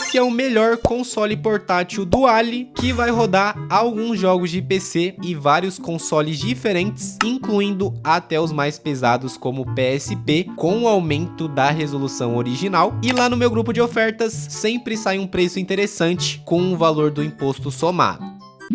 esse é o melhor console portátil do Ali, que vai rodar alguns jogos de PC e vários consoles diferentes, incluindo até os mais pesados como o PSP, com o aumento da resolução original. E lá no meu grupo de ofertas sempre sai um preço interessante com o valor do imposto somado.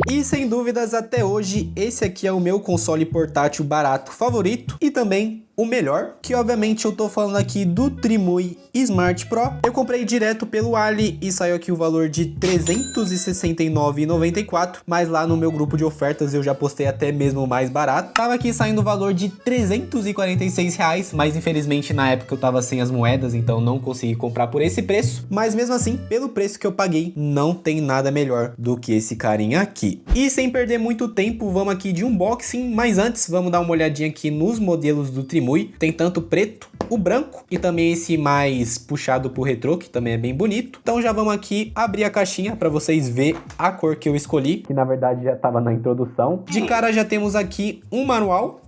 E sem dúvidas, até hoje, esse aqui é o meu console portátil barato favorito e também o melhor, que obviamente eu tô falando aqui do Trimui Smart Pro. Eu comprei direto pelo Ali e saiu aqui o valor de R$ 369,94, mas lá no meu grupo de ofertas eu já postei até mesmo mais barato. Tava aqui saindo o valor de R$ 346 reais, mas infelizmente na época eu tava sem as moedas, então não consegui comprar por esse preço. Mas mesmo assim, pelo preço que eu paguei, não tem nada melhor do que esse carinha aqui. E sem perder muito tempo, vamos aqui de unboxing, mas antes vamos dar uma olhadinha aqui nos modelos do Trimui. Tem tanto o preto, o branco e também esse mais puxado pro retrô, que também é bem bonito. Então já vamos aqui abrir a caixinha para vocês verem a cor que eu escolhi, que na verdade já estava na introdução. De cara já temos aqui um manual.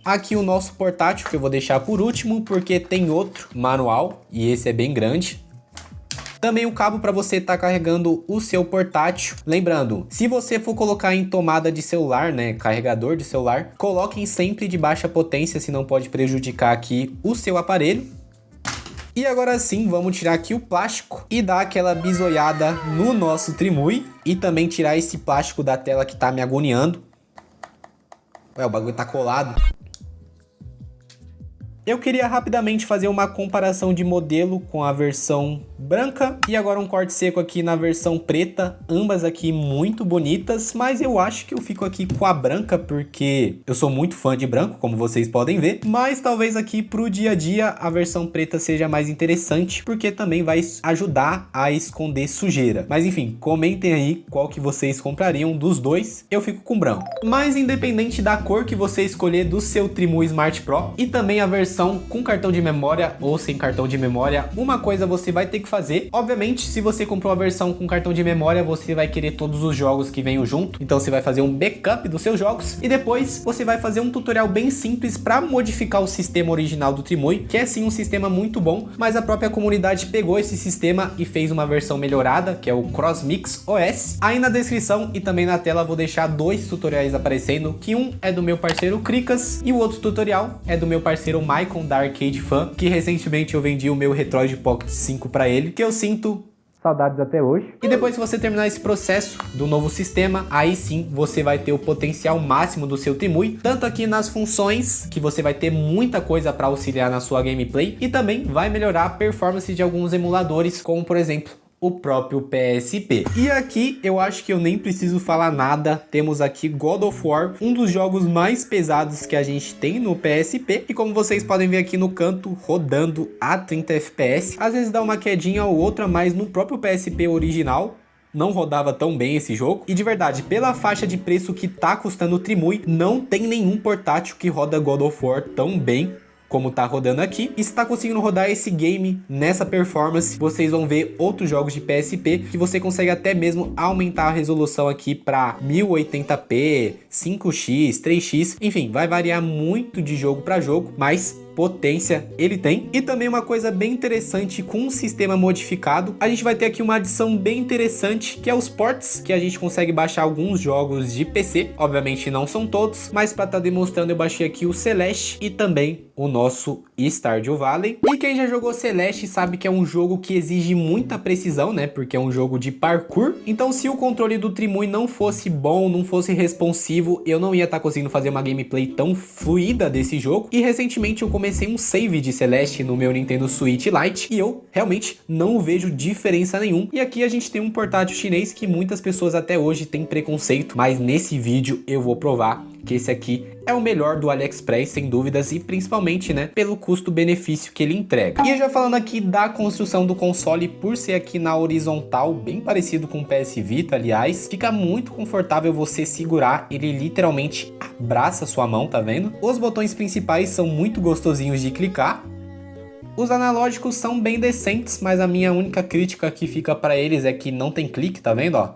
Aqui o nosso portátil, que eu vou deixar por último, porque tem outro manual e esse é bem grande. Também o cabo para você estar carregando o seu portátil. Lembrando, se você for colocar em tomada de celular, né, carregador de celular, coloquem sempre de baixa potência, senão pode prejudicar aqui o seu aparelho. E agora sim, vamos tirar aqui o plástico e dar aquela bisoiada no nosso Trimui. E também tirar esse plástico da tela que tá me agoniando. Ué, o bagulho tá colado. Eu queria rapidamente fazer uma comparação de modelo com a versão branca e agora um corte seco aqui na versão preta, ambas aqui muito bonitas, mas eu acho que eu fico aqui com a branca porque eu sou muito fã de branco, como vocês podem ver, mas talvez aqui pro dia a dia a versão preta seja mais interessante porque também vai ajudar a esconder sujeira. Mas enfim, comentem aí qual que vocês comprariam dos dois, eu fico com branco. Mas independente da cor que você escolher do seu Trimui Smart Pro e também a versão com cartão de memória ou sem cartão de memória, uma coisa você vai ter que fazer. Obviamente, se você comprou a versão com cartão de memória, você vai querer todos os jogos que venham junto. Então você vai fazer um backup dos seus jogos e depois você vai fazer um tutorial bem simples para modificar o sistema original do Trimui, que é sim um sistema muito bom, mas a própria comunidade pegou esse sistema e fez uma versão melhorada, que é o CrossMix OS. Aí na descrição e também na tela vou deixar dois tutoriais aparecendo, que um é do meu parceiro Cricas e o outro tutorial é do meu parceiro Michael da Arcade Fan, que recentemente eu vendi o meu Retroid Pocket 5 para ele, que eu sinto saudades até hoje. E depois que você terminar esse processo do novo sistema, aí sim você vai ter o potencial máximo do seu Trimui, tanto aqui nas funções, que você vai ter muita coisa para auxiliar na sua gameplay, e também vai melhorar a performance de alguns emuladores, como por exemplo o próprio PSP. E aqui eu acho que eu nem preciso falar nada, temos aqui God of War, um dos jogos mais pesados que a gente tem no PSP, e como vocês podem ver aqui no canto, rodando a 30 FPS, às vezes dá uma quedinha ou outra, mas no próprio PSP original não rodava tão bem esse jogo. E de verdade, pela faixa de preço que tá custando o Trimui, não tem nenhum portátil que roda God of War tão bem como tá rodando aqui. E se tá conseguindo rodar esse game nessa performance, vocês vão ver outros jogos de PSP que você consegue até mesmo aumentar a resolução aqui para 1080p, 5x, 3x, enfim, vai variar muito de jogo para jogo, mas potência ele tem. E também uma coisa bem interessante com um sistema modificado, a gente vai ter aqui uma adição bem interessante, que é os ports, que a gente consegue baixar alguns jogos de PC, obviamente não são todos, mas para estar demonstrando eu baixei aqui o Celeste e também o nosso Stardew Valley. E quem já jogou Celeste sabe que é um jogo que exige muita precisão, né, porque é um jogo de parkour, então se o controle do Trimui não fosse bom, não fosse responsivo, eu não ia estar conseguindo fazer uma gameplay tão fluida desse jogo. E recentemente eu comecei um save de Celeste no meu Nintendo Switch Lite e eu realmente não vejo diferença nenhuma. E aqui a gente tem um portátil chinês que muitas pessoas até hoje têm preconceito, mas nesse vídeo eu vou provar que esse aqui é o melhor do AliExpress, sem dúvidas, e principalmente, né, pelo custo-benefício que ele entrega. E já falando aqui da construção do console, por ser aqui na horizontal, bem parecido com o PS Vita, aliás, fica muito confortável você segurar, ele literalmente abraça sua mão, tá vendo? Os botões principais são muito gostosinhos de clicar. Os analógicos são bem decentes, mas a minha única crítica que fica para eles é que não tem clique, tá vendo, ó?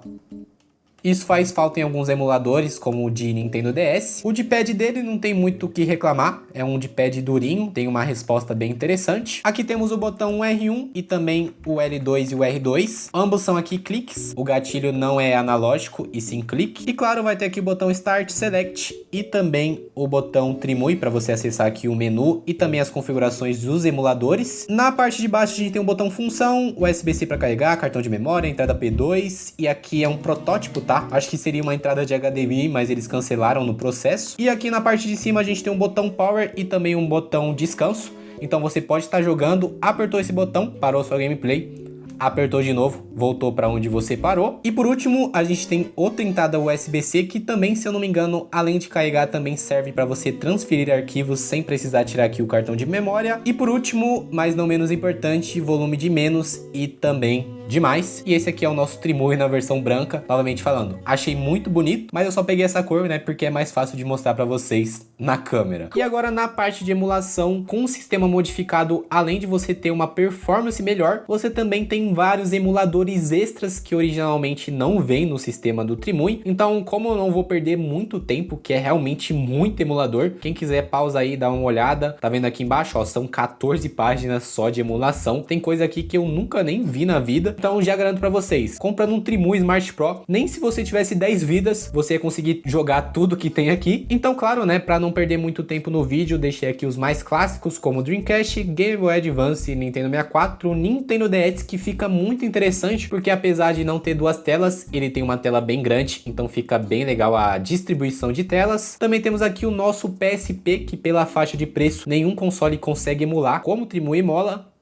Isso faz falta em alguns emuladores, como o de Nintendo DS. O D-pad dele não tem muito o que reclamar, é um D-pad durinho, tem uma resposta bem interessante. Aqui temos o botão R1 e também o L2 e o R2. Ambos são aqui cliques, o gatilho não é analógico e sim clique. E claro, vai ter aqui o botão Start, Select e também o botão Trimui para você acessar aqui o menu e também as configurações dos emuladores. Na parte de baixo a gente tem um botão função, USB-C para carregar, cartão de memória, entrada P2 e aqui é um protótipo, tá? Acho que seria uma entrada de HDMI, mas eles cancelaram no processo. E aqui na parte de cima a gente tem um botão Power e também um botão Descanso. Então você pode estar jogando, apertou esse botão, parou sua gameplay, apertou de novo, voltou para onde você parou. E por último, a gente tem outra entrada USB-C que também, se eu não me engano, além de carregar, também serve para você transferir arquivos sem precisar tirar aqui o cartão de memória. E por último, mas não menos importante, volume de menos e também demais. E esse aqui é o nosso Trimui na versão branca, novamente falando. Achei muito bonito, mas eu só peguei essa cor, né, porque é mais fácil de mostrar para vocês na câmera. E agora na parte de emulação, com o sistema modificado, além de você ter uma performance melhor, você também tem vários emuladores extras que originalmente não vem no sistema do Trimui. Então, como eu não vou perder muito tempo, que é realmente muito emulador, quem quiser pausa aí, dá uma olhada. Tá vendo aqui embaixo, ó, são 14 páginas só de emulação. Tem coisa aqui que eu nunca nem vi na vida. Então já garanto pra vocês, comprando um Trimui Smart Pro, nem se você tivesse 10 vidas, você ia conseguir jogar tudo que tem aqui. Então claro, né, pra não perder muito tempo no vídeo, deixei aqui os mais clássicos, como Dreamcast, Game Boy Advance, Nintendo 64, Nintendo DS, que fica muito interessante, porque apesar de não ter duas telas, ele tem uma tela bem grande, então fica bem legal a distribuição de telas. Também temos aqui o nosso PSP, que pela faixa de preço, nenhum console consegue emular, como o Trimui emula.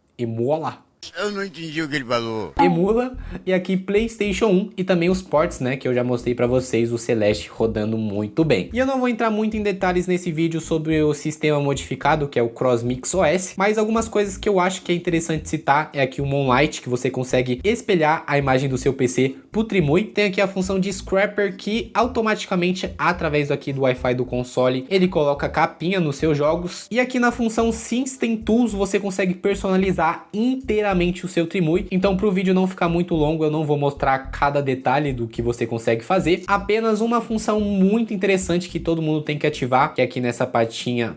Eu não entendi o que ele falou. Emula. E aqui PlayStation 1 e também os ports, né, que eu já mostrei pra vocês, o Celeste rodando muito bem. E eu não vou entrar muito em detalhes nesse vídeo sobre o sistema modificado, que é o CrossMix OS, mas algumas coisas que eu acho que é interessante citar é aqui o Moonlight, que você consegue espelhar a imagem do seu PC pro Trimui. Tem aqui a função de Scrapper, que automaticamente, através aqui do Wi-Fi do console, ele coloca capinha nos seus jogos. E aqui na função System Tools, você consegue personalizar inteiramente o seu Trimui. Então, para o vídeo não ficar muito longo, eu não vou mostrar cada detalhe do que você consegue fazer. Apenas uma função muito interessante que todo mundo tem que ativar, que é aqui nessa patinha.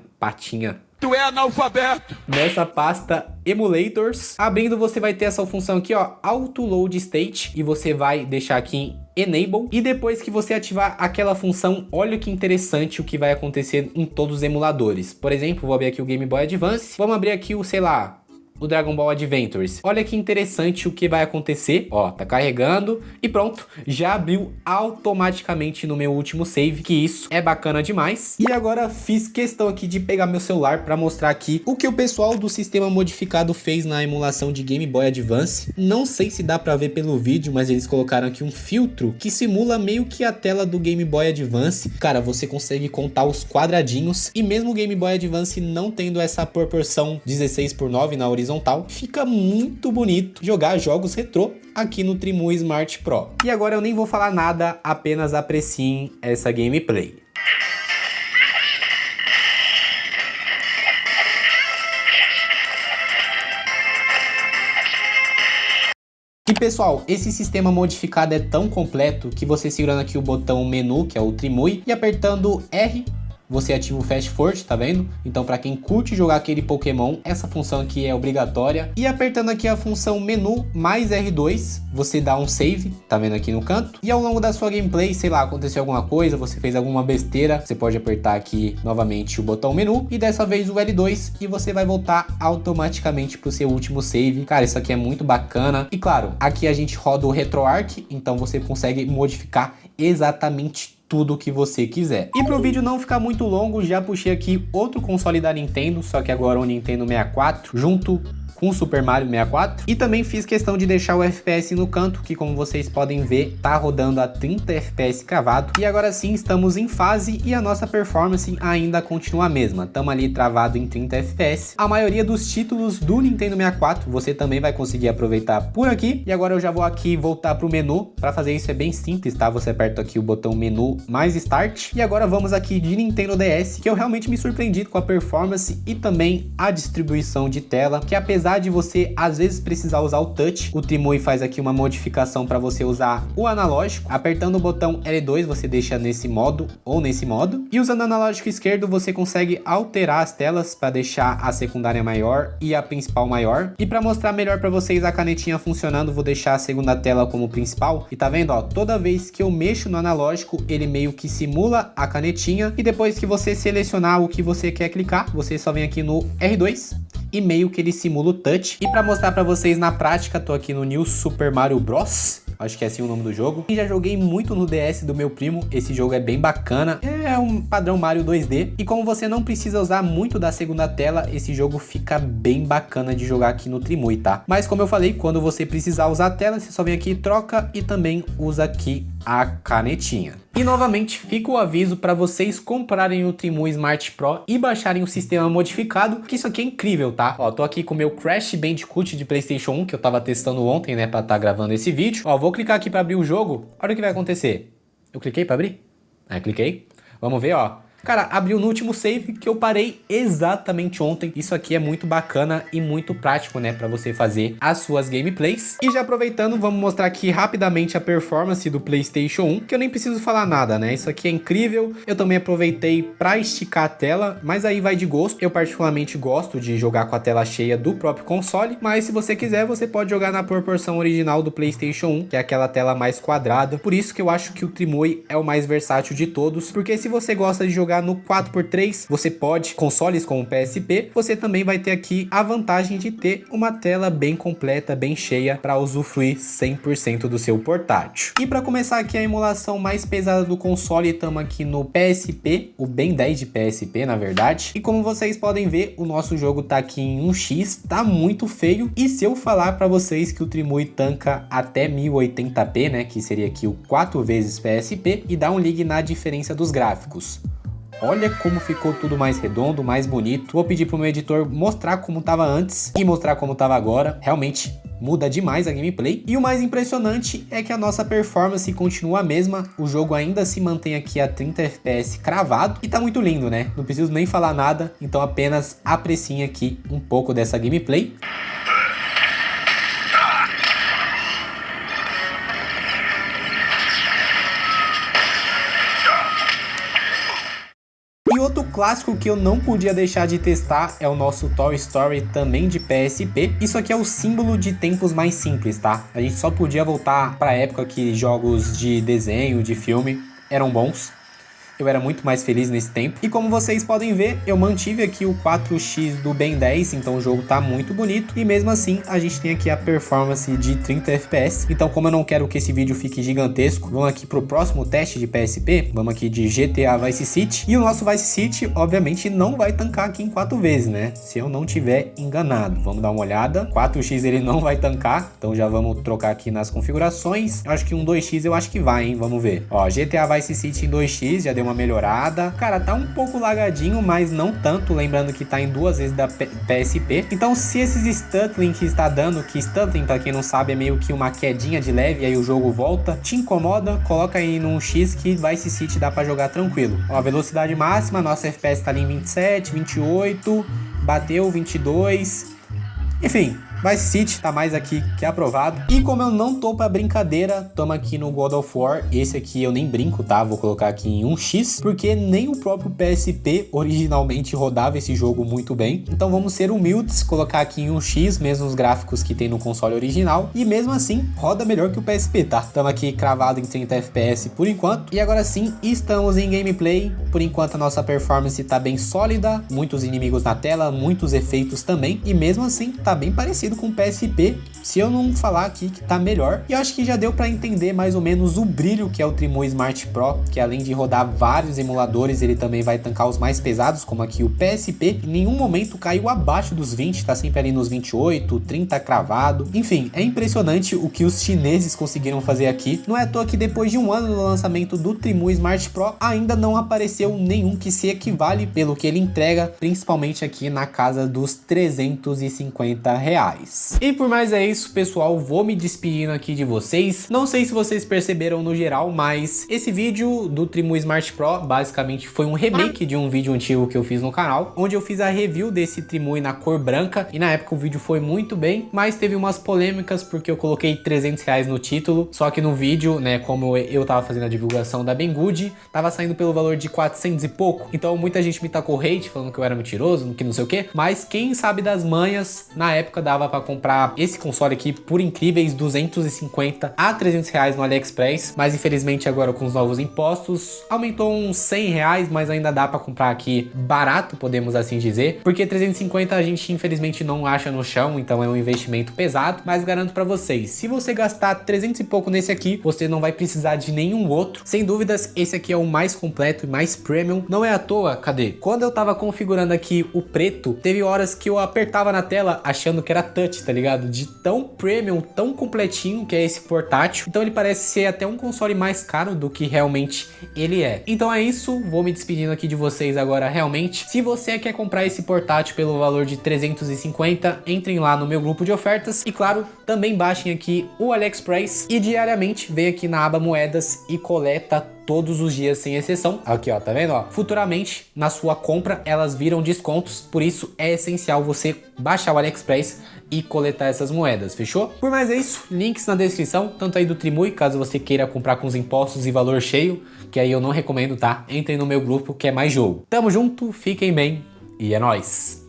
Tu é analfabeto! Nessa pasta Emulators, abrindo você vai ter essa função aqui, ó, Auto Load State, e você vai deixar aqui em Enable, e depois que você ativar aquela função, olha que interessante o que vai acontecer em todos os emuladores. Por exemplo, vou abrir aqui o Game Boy Advance, vamos abrir aqui o, sei lá, o Dragon Ball Adventures. Olha que interessante o que vai acontecer. Ó, tá carregando e pronto, já abriu automaticamente no meu último save, que isso é bacana demais. E agora fiz questão aqui de pegar meu celular para mostrar aqui o que o pessoal do sistema modificado fez na emulação de Game Boy Advance. Não sei se dá para ver pelo vídeo, mas eles colocaram aqui um filtro que simula meio que a tela do Game Boy Advance. Cara, você consegue contar os quadradinhos e mesmo o Game Boy Advance não tendo essa proporção 16:9 na horizontal, fica muito bonito jogar jogos retrô aqui no Trimui Smart Pro. E agora eu nem vou falar nada, apenas apreciem essa gameplay. E pessoal, esse sistema modificado é tão completo que você segurando aqui o botão menu, que é o Trimui, e apertando R, você ativa o Fast Forward, tá vendo? Então para quem curte jogar aquele Pokémon, essa função aqui é obrigatória. E apertando aqui a função menu mais R2, você dá um save, tá vendo aqui no canto? E ao longo da sua gameplay, sei lá, aconteceu alguma coisa, você fez alguma besteira, você pode apertar aqui novamente o botão menu e dessa vez o L2 e você vai voltar automaticamente pro seu último save. Cara, isso aqui é muito bacana. E claro, aqui a gente roda o RetroArch, então você consegue modificar exatamente tudo que você quiser. E para o vídeo não ficar muito longo, já puxei aqui outro console da Nintendo, só que agora o Nintendo 64, junto com o Super Mario 64. E também fiz questão de deixar o FPS no canto, que como vocês podem ver, tá rodando a 30 FPS cravado. E agora sim, estamos em fase e a nossa performance ainda continua a mesma. Estamos ali travado em 30 FPS. A maioria dos títulos do Nintendo 64 você também vai conseguir aproveitar por aqui. E agora eu já vou aqui voltar para o menu. Para fazer isso é bem simples, tá? Você aperta aqui o botão menu mais Start. E agora vamos aqui de Nintendo DS, que eu realmente me surpreendi com a performance e também a distribuição de tela, que apesar apesar de você às vezes precisar usar o touch, o Trimui faz aqui uma modificação para você usar o analógico. Apertando o botão L2 você deixa nesse modo ou nesse modo, e usando o analógico esquerdo você consegue alterar as telas para deixar a secundária maior e a principal maior. E para mostrar melhor para vocês a canetinha funcionando, vou deixar a segunda tela como principal, e tá vendo, ó, toda vez que eu mexo no analógico ele meio que simula a canetinha, e depois que você selecionar o que você quer clicar, você só vem aqui no R2 e meio que ele simula o touch. E para mostrar para vocês na prática, tô aqui no New Super Mario Bros. Acho que é assim o nome do jogo. E já joguei muito no DS do meu primo. Esse jogo é bem bacana. É um padrão Mario 2D. E como você não precisa usar muito da segunda tela, esse jogo fica bem bacana de jogar aqui no Trimui, tá? Mas como eu falei, quando você precisar usar a tela, você só vem aqui, troca e também usa aqui a canetinha. E novamente fica o aviso para vocês comprarem o Trimui Smart Pro e baixarem o sistema modificado, que isso aqui é incrível, tá? Ó, tô aqui com o meu Crash Bandicoot de PlayStation 1, que eu tava testando ontem, né, pra tá gravando esse vídeo. Ó, vou clicar aqui para abrir o jogo. Olha o que vai acontecer. Eu cliquei para abrir? Cliquei. Vamos ver, ó. Cara, abriu no último save que eu parei exatamente ontem. Isso aqui é muito bacana e muito prático, né, para você fazer as suas gameplays. E já aproveitando, vamos mostrar aqui rapidamente a performance do PlayStation 1, que eu nem preciso falar nada, né? Isso aqui é incrível. Eu também aproveitei para esticar a tela, mas aí vai de gosto. Eu particularmente gosto de jogar com a tela cheia do próprio console, mas se você quiser, você pode jogar na proporção original do PlayStation 1, que é aquela tela mais quadrada. Por isso que eu acho que o Trimui é o mais versátil de todos, porque se você gosta de jogar no 4x3, você pode, consoles como o PSP, você também vai ter aqui a vantagem de ter uma tela bem completa, bem cheia, para usufruir 100% do seu portátil. E para começar aqui a emulação mais pesada do console, estamos aqui no PSP, o Ben 10 de PSP, na verdade. E como vocês podem ver, o nosso jogo tá aqui em 1x, tá muito feio. E se eu falar para vocês que o Trimui tanca até 1080p, né, que seria aqui o 4 vezes PSP, e dá um ligue na diferença dos gráficos. Olha como ficou tudo mais redondo, mais bonito. Vou pedir pro meu editor mostrar como tava antes e mostrar como tava agora. Realmente muda demais a gameplay. E o mais impressionante é que a nossa performance continua a mesma. O jogo ainda se mantém aqui a 30 FPS cravado. E tá muito lindo, né? Não preciso nem falar nada. Então apenas apreciem aqui um pouco dessa gameplay. E outro clássico que eu não podia deixar de testar é o nosso Toy Story, também de PSP. Isso aqui é o símbolo de tempos mais simples, tá? A gente só podia voltar para a época que jogos de desenho, de filme eram bons. Eu era muito mais feliz nesse tempo. E como vocês podem ver, eu mantive aqui o 4x do Ben 10, então o jogo tá muito bonito. E mesmo assim, a gente tem aqui a performance de 30 FPS. Então, como eu não quero que esse vídeo fique gigantesco, vamos aqui pro próximo teste de PSP. Vamos aqui de GTA Vice City. E o nosso Vice City, obviamente, não vai tancar aqui em 4 vezes, né? Se eu não tiver enganado. Vamos dar uma olhada. 4x ele não vai tancar, então já vamos trocar aqui nas configurações. Eu acho que um 2x eu acho que vai, hein? Vamos ver. Ó, GTA Vice City em 2x, já deu uma melhorada. Cara, tá um pouco lagadinho, mas não tanto, lembrando que tá em 2 vezes da PSP. Então, se esses stuttling que está dando, que stuttling, pra quem não sabe, é meio que uma quedinha de leve, aí o jogo volta, te incomoda, coloca aí num X que Vice City dá pra jogar tranquilo. Ó, a velocidade máxima, nossa FPS tá ali em 27, 28, bateu 22, enfim, Vice City tá mais aqui que aprovado. E como eu não tô pra brincadeira, tamo aqui no God of War. Esse aqui eu nem brinco, tá? Vou colocar aqui em 1x, porque nem o próprio PSP originalmente rodava esse jogo muito bem. Então vamos ser humildes, colocar aqui em 1x, mesmo os gráficos que tem no console original. E mesmo assim, roda melhor que o PSP, tá? Tamo aqui cravado em 30 FPS por enquanto. E agora sim, estamos em gameplay. Por enquanto a nossa performance tá bem sólida. Muitos inimigos na tela, muitos efeitos também. E mesmo assim, tá bem parecido com o PSP, se eu não falar aqui que tá melhor. E eu acho que já deu para entender mais ou menos o brilho que é o Trimui Smart Pro, que além de rodar vários emuladores, ele também vai tancar os mais pesados, como aqui o PSP. Em nenhum momento caiu abaixo dos 20, tá sempre ali nos 28, 30 cravado. Enfim, é impressionante o que os chineses conseguiram fazer aqui. Não é à toa que depois de um ano do lançamento do Trimui Smart Pro, ainda não apareceu nenhum que se equivale pelo que ele entrega, principalmente aqui na casa dos R$350. mais. E por mais é isso, pessoal, vou me despedindo aqui de vocês. Não sei se vocês perceberam no geral, mas esse vídeo do Trimui Smart Pro basicamente foi um remake de um vídeo antigo que eu fiz no canal, onde eu fiz a review desse Trimui na cor branca, e na época o vídeo foi muito bem, mas teve umas polêmicas porque eu coloquei 300 reais no título, só que no vídeo, né, como eu tava fazendo a divulgação da Banggood, tava saindo pelo valor de 400 e pouco, então muita gente me tacou hate falando que eu era mentiroso, que não sei o que, mas quem sabe das manhas, na época dava pra comprar esse console aqui por incríveis 250 a 300 reais no AliExpress, mas infelizmente agora com os novos impostos aumentou uns 100 reais, mas ainda dá pra comprar aqui barato, podemos assim dizer, porque 350 a gente infelizmente não acha no chão, então é um investimento pesado, mas garanto pra vocês, se você gastar 300 e pouco nesse aqui, você não vai precisar de nenhum outro. Sem dúvidas, esse aqui é o mais completo e mais premium. Não é à toa, cadê? Quando eu tava configurando aqui o preto, teve horas que eu apertava na tela achando que era touch, tá ligado? De tão premium, tão completinho que é esse portátil. Então ele parece ser até um console mais caro do que realmente ele é. Então é isso, vou me despedindo aqui de vocês agora realmente. Se você quer comprar esse portátil pelo valor de 350, entrem lá no meu grupo de ofertas e claro, também baixem aqui o AliExpress e diariamente vem aqui na aba moedas e coleta todos os dias sem exceção. Aqui ó, tá vendo ó? Futuramente na sua compra elas viram descontos, por isso é essencial você baixar o AliExpress e coletar essas moedas, fechou? Por mais é isso, links na descrição, tanto aí do Trimui, caso você queira comprar com os impostos e valor cheio, que aí eu não recomendo, tá? Entrem no meu grupo que é mais jogo. Tamo junto, fiquem bem e é nóis!